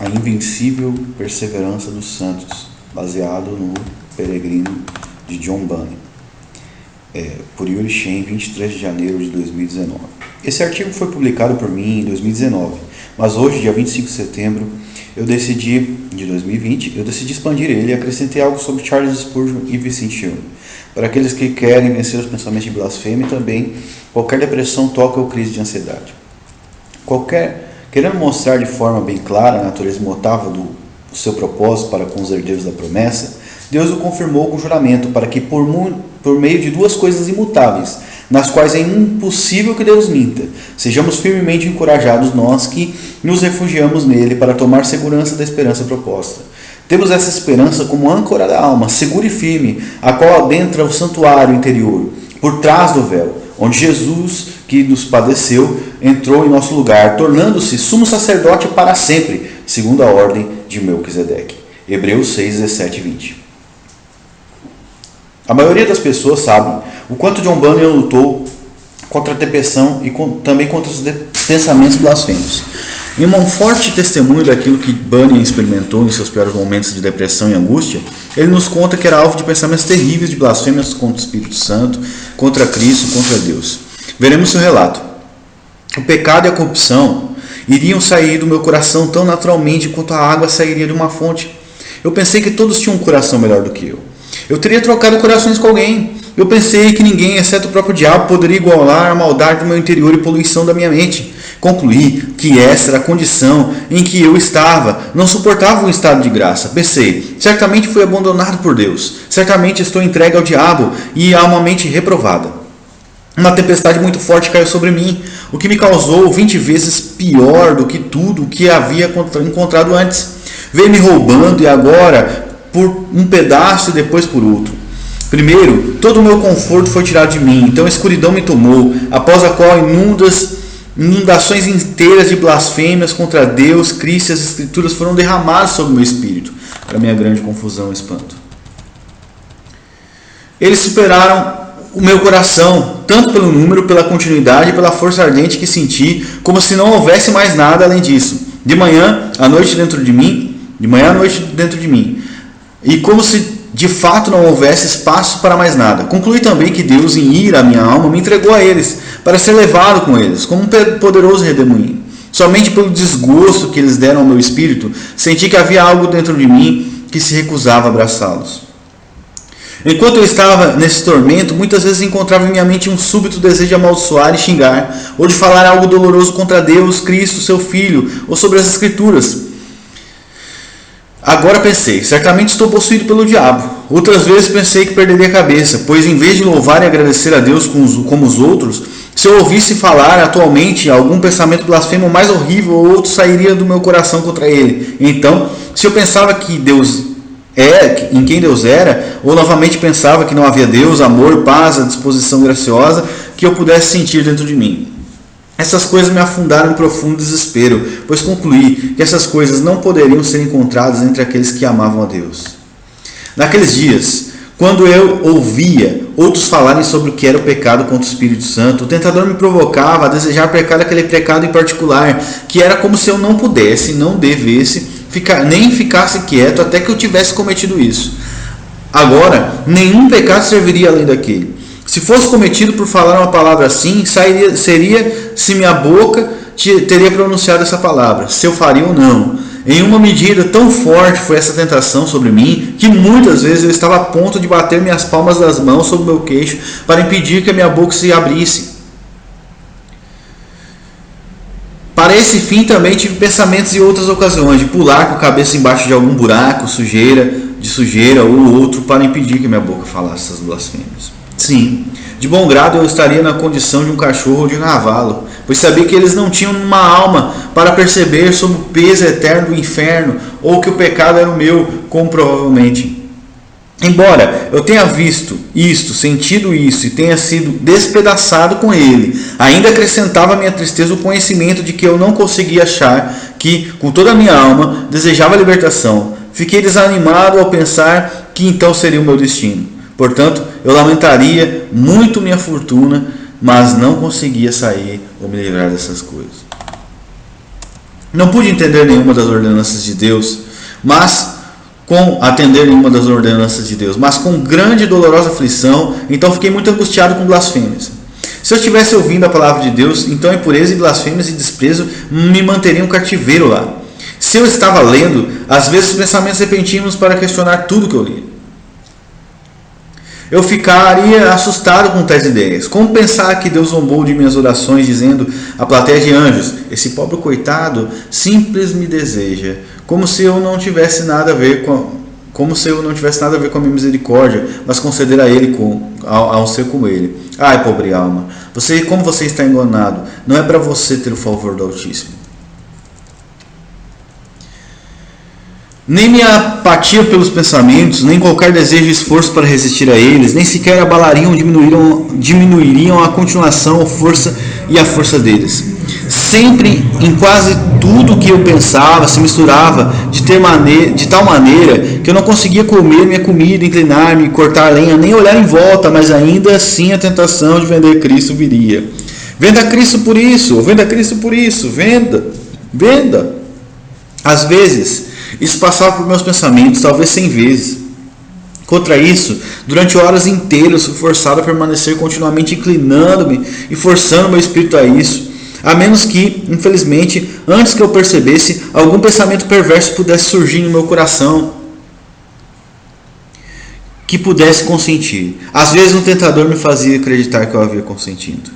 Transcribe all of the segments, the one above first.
A Invencível Perseverança dos Santos, baseado no Peregrino de John Bunyan, por Yuri Shen, 23 de janeiro de 2019. Esse artigo foi publicado por mim em 2019, mas hoje, dia 25 de setembro de 2020, eu decidi expandir ele e acrescentei algo sobre Charles Spurgeon e Vicente Young. Para aqueles que querem vencer os pensamentos de blasfêmia e também qualquer depressão, toque ou crise de ansiedade. Querendo mostrar de forma bem clara a natureza imutável do seu propósito para com os herdeiros da promessa, Deus o confirmou com juramento para que por meio de duas coisas imutáveis, nas quais é impossível que Deus minta, sejamos firmemente encorajados nós que nos refugiamos nele para tomar segurança da esperança proposta. Temos essa esperança como âncora da alma, segura e firme, a qual adentra o santuário interior, por trás do véu, onde Jesus, que nos padeceu, entrou em nosso lugar, tornando-se sumo sacerdote para sempre, segundo a ordem de Melquisedeque. Hebreus 6, 17 e 20. A maioria das pessoas sabe o quanto John Bunyan lutou contra a depressão e também contra os pensamentos blasfemos. Em um forte testemunho daquilo que Bunyan experimentou em seus piores momentos de depressão e angústia, ele nos conta que era alvo de pensamentos terríveis de blasfêmias contra o Espírito Santo, contra Cristo, contra Deus. Veremos seu relato. O pecado e a corrupção iriam sair do meu coração tão naturalmente quanto a água sairia de uma fonte. Eu pensei que todos tinham um coração melhor do que eu. Eu teria trocado corações com alguém. Eu pensei que ninguém, exceto o próprio diabo, poderia igualar a maldade do meu interior e poluição da minha mente. Concluí que essa era a condição em que eu estava. Não suportava um estado de graça. Pensei, certamente fui abandonado por Deus. Certamente estou entregue ao diabo e a uma mente reprovada. Uma tempestade muito forte caiu sobre mim, o que me causou 20 vezes pior do que tudo o que havia encontrado antes. Veio me roubando e agora por um pedaço e depois por outro. Primeiro, todo o meu conforto foi tirado de mim, então a escuridão me tomou, após a qual inundações inteiras de blasfêmias contra Deus, Cristo e as Escrituras foram derramadas sobre o meu espírito, para minha grande confusão e espanto. Eles superaram o meu coração, tanto pelo número, pela continuidade e pela força ardente que senti, como se não houvesse mais nada além disso. De manhã à noite dentro de mim, e como se de fato não houvesse espaço para mais nada. Concluí também que Deus, em ira à minha alma, me entregou a eles, para ser levado com eles, como um poderoso redemoinho. Somente pelo desgosto que eles deram ao meu espírito, senti que havia algo dentro de mim que se recusava a abraçá-los. Enquanto eu estava nesse tormento, muitas vezes encontrava em minha mente um súbito desejo de amaldiçoar e xingar, ou de falar algo doloroso contra Deus, Cristo, seu Filho, ou sobre as Escrituras. Agora pensei, certamente estou possuído pelo diabo. Outras vezes pensei que perderia a cabeça, pois em vez de louvar e agradecer a Deus como os outros, se eu ouvisse falar atualmente algum pensamento blasfemo mais horrível, outro sairia do meu coração contra ele. Então, se eu pensava que Deus em quem Deus era, ou novamente pensava que não havia Deus, amor, paz, a disposição graciosa que eu pudesse sentir dentro de mim. Essas coisas me afundaram em profundo desespero, pois concluí que essas coisas não poderiam ser encontradas entre aqueles que amavam a Deus. Naqueles dias, quando eu ouvia outros falarem sobre o que era o pecado contra o Espírito Santo, o tentador me provocava a desejar pecar aquele pecado em particular, que era como se eu não pudesse, não devesse, nem ficasse quieto até que eu tivesse cometido isso. Agora, nenhum pecado serviria além daquele. Se fosse cometido por falar uma palavra assim, seria se minha boca teria pronunciado essa palavra, se eu faria ou não. Em uma medida tão forte foi essa tentação sobre mim, que muitas vezes eu estava a ponto de bater minhas palmas das mãos sobre o meu queixo para impedir que a minha boca se abrisse. Para esse fim também tive pensamentos em outras ocasiões, de pular com a cabeça embaixo de algum buraco, de sujeira ou outro, para impedir que minha boca falasse essas blasfêmias. Sim, de bom grado eu estaria na condição de um cachorro ou de um cavalo, pois sabia que eles não tinham uma alma para perceber sobre o peso eterno do inferno, ou que o pecado era o meu, como provavelmente. Embora eu tenha visto isto, sentido isso e tenha sido despedaçado com ele, ainda acrescentava à minha tristeza o conhecimento de que eu não conseguia achar que, com toda a minha alma, desejava a libertação. Fiquei desanimado ao pensar que então seria o meu destino. Portanto, eu lamentaria muito minha fortuna, mas não conseguia sair ou me livrar dessas coisas. Não pude entender nenhuma das ordenanças de Deus, mas com grande e dolorosa aflição, então fiquei muito angustiado com blasfêmias. Se eu estivesse ouvindo a palavra de Deus, então impureza e blasfêmias e desprezo me manteriam cativeiro lá. Se eu estava lendo, às vezes pensamentos repentinos para questionar tudo que eu lia. Eu ficaria assustado com tais ideias. Como pensar que Deus zombou de minhas orações, dizendo à plateia de anjos: esse pobre coitado simples me deseja, como se eu não tivesse nada a ver com a minha misericórdia, mas conceder a ele a um ser como ele. Ai, pobre alma, como você está enganado. Não é para você ter o favor do Altíssimo. Nem minha apatia pelos pensamentos, nem qualquer desejo e esforço para resistir a eles, nem sequer abalariam ou diminuiriam a continuação, a força deles. Sempre, em quase tudo que eu pensava, se misturava de tal maneira que eu não conseguia comer minha comida, inclinar-me, cortar a lenha, nem olhar em volta, mas ainda assim a tentação de vender Cristo viria. Venda Cristo por isso, ou venda Cristo por isso, venda. Às vezes, isso passava por meus pensamentos, talvez 100 vezes. Contra isso, durante horas inteiras, fui forçado a permanecer continuamente inclinando-me e forçando meu espírito a isso, a menos que, infelizmente, antes que eu percebesse, algum pensamento perverso pudesse surgir no meu coração, que pudesse consentir. Às vezes um tentador me fazia acreditar que eu havia consentido.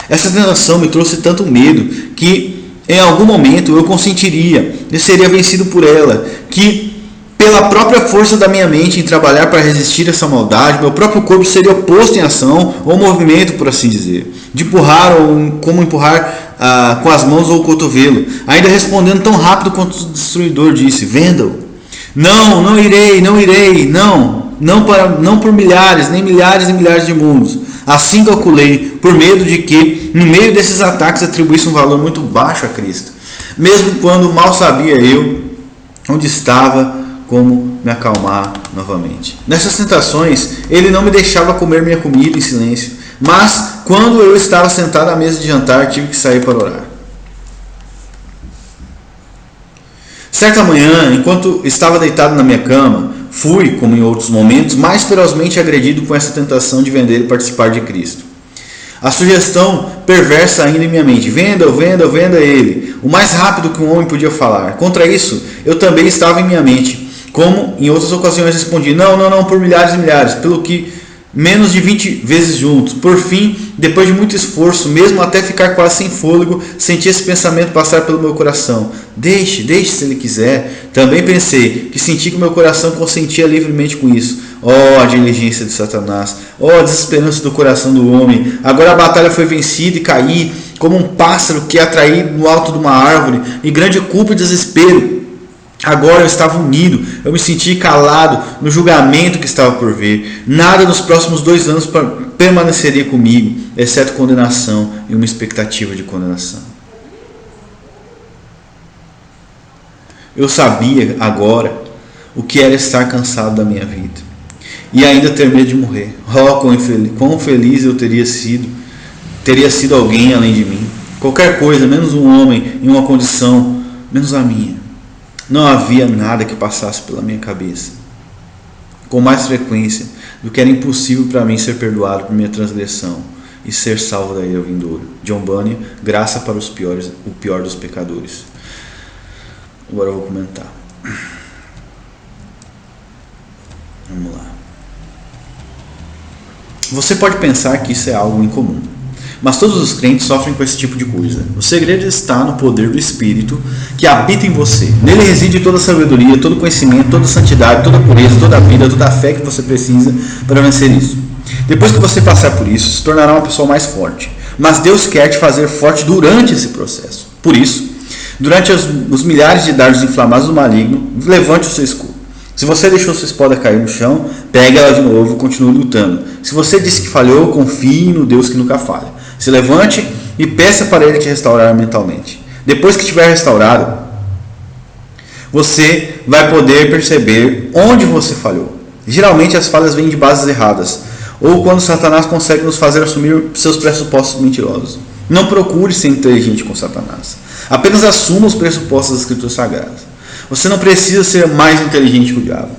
Essa tentação me trouxe tanto medo que em algum momento eu consentiria e seria vencido por ela, que pela própria força da minha mente em trabalhar para resistir a essa maldade, meu próprio corpo seria posto em ação ou movimento, por assim dizer, de empurrar ou como empurrar com as mãos ou o cotovelo, ainda respondendo tão rápido quanto o destruidor disse: venda-o. Não irei, não por milhares, nem milhares e milhares de mundos. Assim calculei, por medo de que, no meio desses ataques, atribuísse um valor muito baixo a Cristo, mesmo quando mal sabia eu onde estava, como me acalmar novamente. Nessas tentações, ele não me deixava comer minha comida em silêncio, mas quando eu estava sentado à mesa de jantar, tive que sair para orar. Certa manhã, enquanto estava deitado na minha cama, fui, como em outros momentos, mais ferozmente agredido com essa tentação de vender e participar de Cristo. A sugestão perversa ainda em minha mente: venda ele, o mais rápido que um homem podia falar. Contra isso, eu também estava em minha mente, como em outras ocasiões respondi: não, por milhares e milhares, pelo que menos de 20 vezes juntos. Por fim, depois de muito esforço, mesmo até ficar quase sem fôlego, senti esse pensamento passar pelo meu coração: deixe se ele quiser. Também pensei que senti que meu coração consentia livremente com isso. A diligência de Satanás, a desesperança do coração do homem. Agora a batalha foi vencida e caí como um pássaro que é atraído no alto de uma árvore, em grande culpa e desespero. Agora eu estava unido, eu me senti calado no julgamento que estava por vir. Nada nos próximos 2 anos permaneceria comigo, exceto condenação e uma expectativa de condenação. Eu sabia agora o que era estar cansado da minha vida e ainda ter medo de morrer. Quão feliz eu teria sido alguém além de mim. Qualquer coisa, menos um homem em uma condição menos a minha. Não havia nada que passasse pela minha cabeça com mais frequência do que era impossível para mim ser perdoado por minha transgressão e ser salvo da ira vindoura. John Bunyan, Graça para o pior dos pecadores. Agora eu vou comentar. Vamos lá. Você pode pensar que isso é algo incomum, mas todos os crentes sofrem com esse tipo de coisa. O segredo está no poder do Espírito que habita em você. Nele reside toda a sabedoria, todo o conhecimento, toda a santidade, toda a pureza, toda a vida, toda a fé que você precisa para vencer isso. Depois que você passar por isso, se tornará uma pessoa mais forte. Mas Deus quer te fazer forte durante esse processo. Por isso, durante os milhares de dardos inflamados do maligno, levante o seu escudo. Se você deixou sua espada cair no chão, pegue ela de novo e continue lutando. Se você disse que falhou, confie no Deus que nunca falha. Se levante e peça para Ele te restaurar mentalmente. Depois que estiver restaurado, você vai poder perceber onde você falhou. Geralmente as falhas vêm de bases erradas, ou quando Satanás consegue nos fazer assumir seus pressupostos mentirosos. Não procure ser inteligente com Satanás. Apenas assuma os pressupostos das Escrituras Sagradas. Você não precisa ser mais inteligente que o diabo.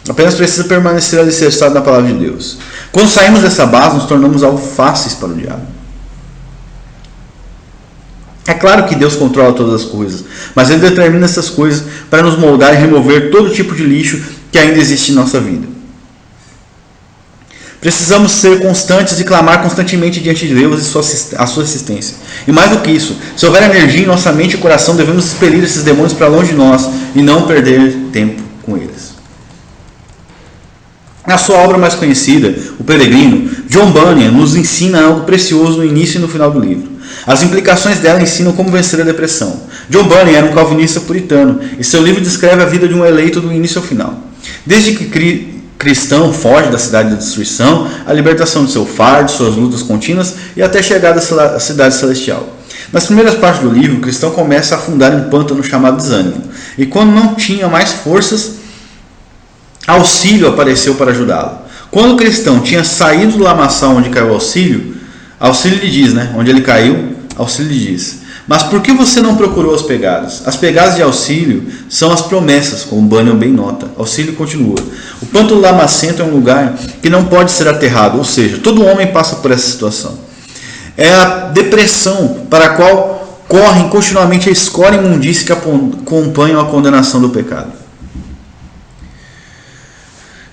Apenas precisa permanecer alicerçado na palavra de Deus. Quando saímos dessa base, nos tornamos algo fáceis para o diabo. É claro que Deus controla todas as coisas, mas Ele determina essas coisas para nos moldar e remover todo tipo de lixo que ainda existe em nossa vida. Precisamos ser constantes e clamar constantemente diante de Deus e a sua assistência. E mais do que isso, se houver energia em nossa mente e coração, devemos expelir esses demônios para longe de nós e não perder tempo com eles. Na sua obra mais conhecida, O Peregrino, John Bunyan nos ensina algo precioso no início e no final do livro. As implicações dela ensinam como vencer a depressão. John Bunyan era um calvinista puritano e seu livro descreve a vida de um eleito do início ao final. Desde que cristão foge da cidade da destruição, a libertação de seu fardo, suas lutas contínuas e até chegar à cidade celestial. Nas primeiras partes do livro, o cristão começa a afundar em um pântano chamado desânimo. E quando não tinha mais forças, Auxílio apareceu para ajudá-lo. Quando o cristão tinha saído do lamaçal onde caiu Auxílio lhe diz, onde ele caiu, Auxílio lhe diz: mas por que você não procurou as pegadas? As pegadas de Auxílio são as promessas, como Bunyan bem nota. Auxílio continua: o pântano lamacento é um lugar que não pode ser aterrado, ou seja, todo homem passa por essa situação. É a depressão para a qual correm continuamente a escória e imundície que acompanham a condenação do pecado.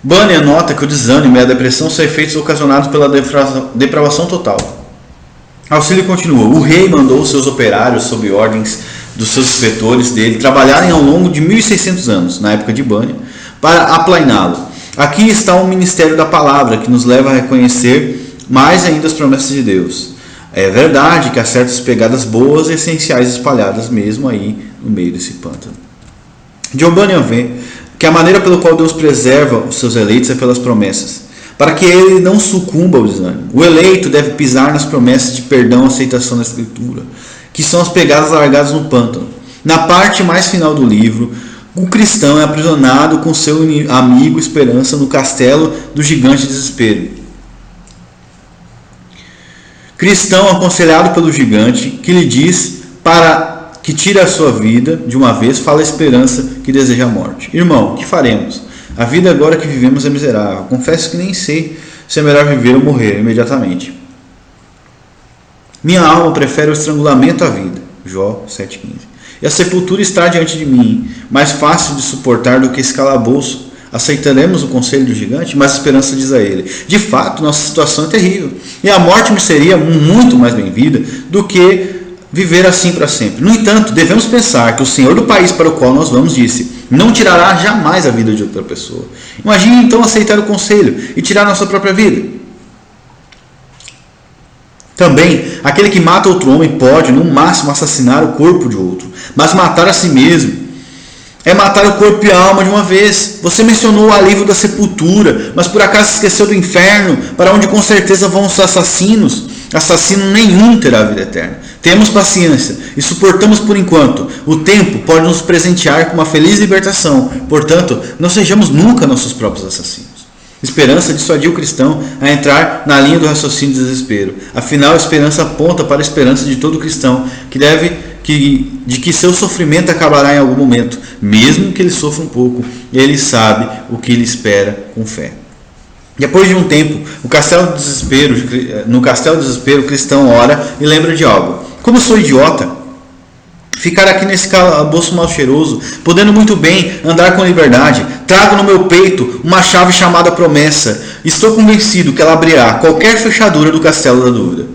Bunyan nota que o desânimo e a depressão são efeitos ocasionados pela depravação total. Auxílio continua: o rei mandou seus operários, sob ordens dos seus inspetores dele, trabalharem ao longo de 1600 anos, na época de Bunyan, para aplainá-lo. Aqui está o ministério da palavra, que nos leva a reconhecer mais ainda as promessas de Deus. É verdade que há certas pegadas boas e essenciais espalhadas mesmo aí no meio desse pântano. John Bunyan vê que a maneira pela qual Deus preserva os seus eleitos é pelas promessas, para que ele não sucumba ao desânimo. O eleito deve pisar nas promessas de perdão e aceitação da Escritura, que são as pegadas largadas no pântano. Na parte mais final do livro, o cristão é aprisionado com seu amigo Esperança no castelo do gigante Desespero. Cristão aconselhado pelo gigante, que lhe diz para que tire a sua vida de uma vez, fala a Esperança que deseja a morte. Irmão, o que faremos? A vida agora que vivemos é miserável. Confesso que nem sei se é melhor viver ou morrer imediatamente. Minha alma prefere o estrangulamento à vida. Jó 7,15. E a sepultura está diante de mim, mais fácil de suportar do que esse calabouço. Aceitaremos o conselho do gigante? Mas a Esperança diz a ele: de fato, nossa situação é terrível, e a morte me seria muito mais bem-vinda do que viver assim para sempre. No entanto, devemos pensar que o Senhor do país para o qual nós vamos disse: não tirará jamais a vida de outra pessoa. Imagine então aceitar o conselho e tirar nossa própria vida. Também, aquele que mata outro homem pode, no máximo, assassinar o corpo de outro, mas matar a si mesmo é matar o corpo e a alma de uma vez. Você mencionou o alívio da sepultura, mas por acaso esqueceu do inferno, para onde com certeza vão os assassinos? Assassino nenhum terá a vida eterna. Temos paciência e suportamos por enquanto. O tempo pode nos presentear com uma feliz libertação. Portanto, não sejamos nunca nossos próprios assassinos. Esperança dissuadiu o cristão a entrar na linha do raciocínio de desespero. Afinal, a esperança aponta para a esperança de todo cristão, de que seu sofrimento acabará em algum momento, mesmo que ele sofra um pouco. Ele sabe o que lhe espera com fé. Depois de um tempo, no castelo do desespero, o cristão ora e lembra de algo. Como sou idiota, ficar aqui nesse calabouço mal cheiroso, podendo muito bem andar com liberdade. Trago no meu peito uma chave chamada promessa. Estou convencido que ela abrirá qualquer fechadura do castelo da dúvida.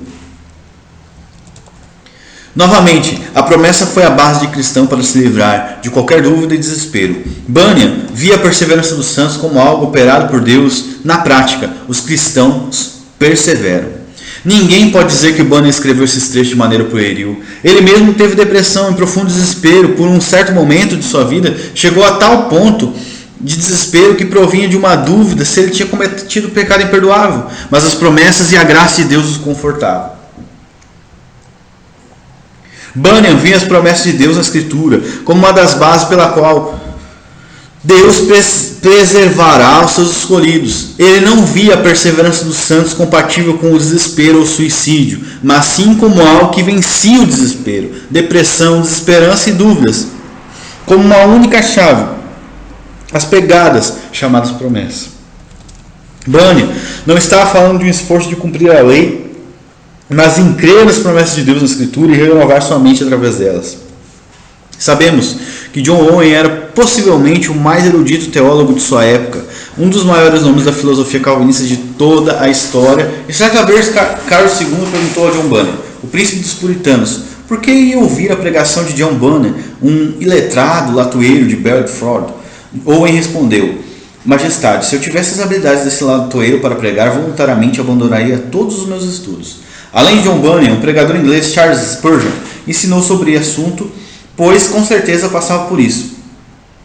Novamente, a promessa foi a base de cristão para se livrar de qualquer dúvida e desespero. Bunyan via a perseverança dos santos como algo operado por Deus na prática. Os cristãos perseveram. Ninguém pode dizer que Bunyan escreveu esses trechos de maneira pueril. Ele mesmo teve depressão e profundo desespero. Por um certo momento de sua vida, chegou a tal ponto de desespero que provinha de uma dúvida se ele tinha cometido pecado imperdoável. Mas as promessas e a graça de Deus os confortavam. Bunyan via as promessas de Deus na Escritura como uma das bases pela qual Deus preservará os seus escolhidos. Ele não via a perseverança dos santos compatível com o desespero ou suicídio, mas sim como algo que vencia o desespero, depressão, desesperança e dúvidas, como uma única chave, as pegadas chamadas promessas. Bunyan não estava falando de um esforço de cumprir a lei, mas em crer nas promessas de Deus na Escritura e renovar sua mente através delas. Sabemos que John Owen era possivelmente o mais erudito teólogo de sua época, um dos maiores nomes da filosofia calvinista de toda a história, e certa vez Carlos II perguntou a John Bunyan, o príncipe dos puritanos, por que ia ouvir a pregação de John Bunyan, um iletrado latoeiro de Bedford? Owen respondeu, Majestade, se eu tivesse as habilidades desse latoeiro para pregar, voluntariamente abandonaria todos os meus estudos. Além de John Bunyan, o pregador inglês Charles Spurgeon ensinou sobre o assunto, pois com certeza passava por isso,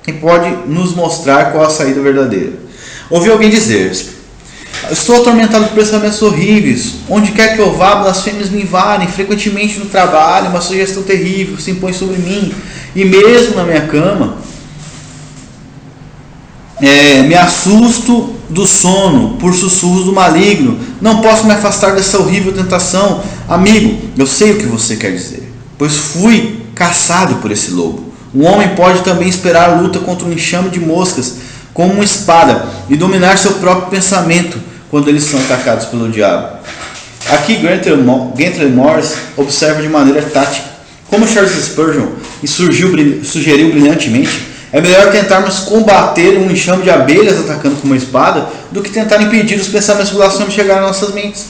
e pode nos mostrar qual a saída verdadeira. Ouvi alguém dizer, estou atormentado por pensamentos horríveis, onde quer que eu vá, blasfêmias me invadem, frequentemente no trabalho, uma sugestão terrível se impõe sobre mim, e mesmo na minha cama, me assusto do sono por sussurros do maligno, não posso me afastar dessa horrível tentação. Amigo, eu sei o que você quer dizer, pois fui caçado por esse lobo. Um homem pode também esperar a luta contra um enxame de moscas com uma espada e dominar seu próprio pensamento quando eles são atacados pelo diabo. Aqui Grantley Morris observa de maneira tática como Charles Spurgeon sugeriu brilhantemente. É melhor tentarmos combater um enxame de abelhas atacando com uma espada do que tentar impedir os pensamentos blasfemos de chegar às nossas mentes.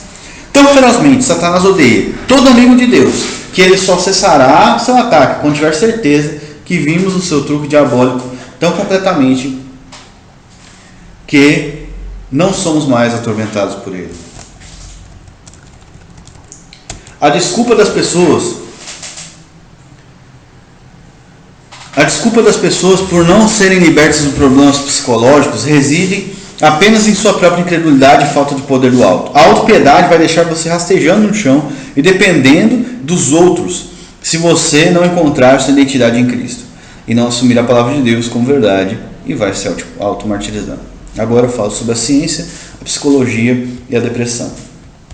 Tão ferozmente Satanás odeia todo amigo de Deus que ele só cessará seu ataque quando tiver certeza que vimos o seu truque diabólico tão completamente que não somos mais atormentados por ele. A desculpa das pessoas por não serem libertas dos problemas psicológicos reside apenas em sua própria incredulidade e falta de poder do alto. A autopiedade vai deixar você rastejando no chão e dependendo dos outros se você não encontrar sua identidade em Cristo e não assumir a palavra de Deus como verdade e vai se auto-martirizando. Agora eu falo sobre a ciência, a psicologia e a depressão.